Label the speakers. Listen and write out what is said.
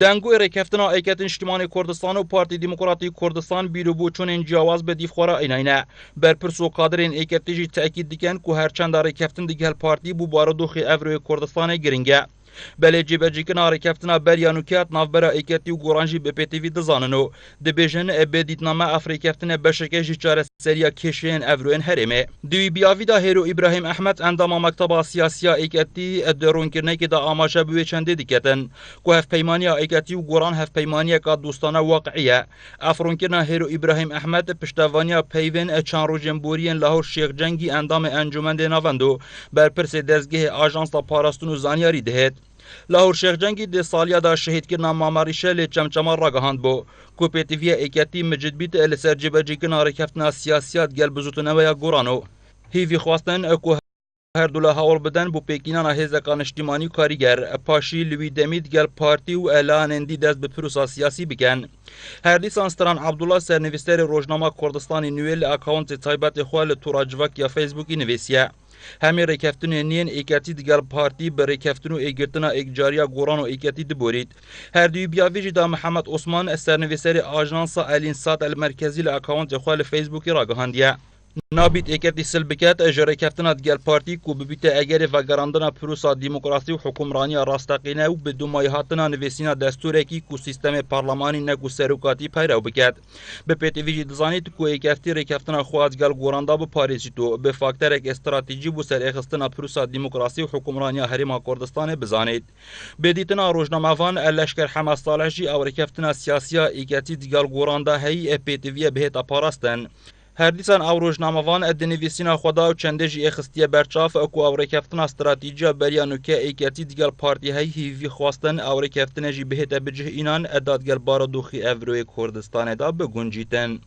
Speaker 1: دنگو رکفتنا ایکت اجتماعی کردستان و پارتی دموکراتی کردستان بیرو بو چون جواز به دیف خورا ایناینا بر پرسو قادرین ایکت تیجی تاکید دیکن که هرچند رکفتن دیگه پارتی بو باردوخی افروی کردستان گرینگه بله جیبجیکنا رکفتنا بریانوکیات نافبرا ایکتی و گورانجی به پیتیوی دزاننو دبیجن ابدیتنامه افریکفتن بشکه جیچار سریا کشین افروین هرمه دوی بیاوی دا هیرو ابراهیم احمد اندام مکتبا سیاسیا ایکتی درون کرنه که دا آماجه بوی چنده دیکتن که هف پیمانی ایکتی و گوران هف پیمانی که دوستانه واقعیه افرون کرنه هیرو ابراهیم احمد پشتوانی پیوین چان رو جنبورین لاهور شیخ جنگی اندام انجمن ناوندو بر پرس دزگه آژانس لا پاراستون و زانیاری دهید لاهور شیخ جنگی ده سالیا دا شهید کرنا ماماریشه لی چمچما را گهاند بو کو پیتیوی ایکتی مجد بیت لسر جبجیکنا رکفتنا سیاسیات گل بزوتنه یا گورانو هیوی خواستن اکو هر دوله هاول بدن بو پیکینانا هزکان اجتماعی کاریگر پاشی لوی دمید گل پارتی و اعلان دی دست به پروسا سیاسی بکن هر لیسان ستران عبدالله سرنویستر روزنامه کردستانی نویل اکاونت تایبت خوال توراجوک یا فیسبوکی نویسیه همه رکفتن نین ایکتی دیگر پارتی به رکفتن و ایگرتنا ایکجاریا گوران و ایکتی دبورید هر دوی بیاویجی دا محمد عثمان سرنویستر آژانس الینسات المرکزی لاکاونت خوال فیسبوکی را گهاندیه نابید ایکتی سلبکت اجاره کفتن دیگر پارتی کو ببیت اگر و گراندنا پروسا دموکراسی و حکمرانی راستقینه و به دومای هاتنا نویسینا دستور کی کو سیستم پارلمانی نگو سروکاتی پیرو بکد به پیتویجی دزانید کو ایکتی رکفتن خوازگل گوراندا به پاریسی تو به فاکتور یک استراتژی بو سر اخستنا پروسا دموکراسی و حکمرانی هریما کردستان بزانید به دیتنا روزنامه‌وان لشکر حماس صالحی او رکفتن سیاسیا ایکتی دیگر گوراندا هی پیتوی بهت اپاراستن هر دیسان او روزنامه‌وان ادنویسینا خدا و چنده جی اخستی برچاف اکو او رکفتن استراتیجیا بریانو که ایکتی دیگر پارتی هیوی خواستن او رکفتن جی بهت بجه اینان ادادگر باردوخی افروی کردستان دا بگنجیتن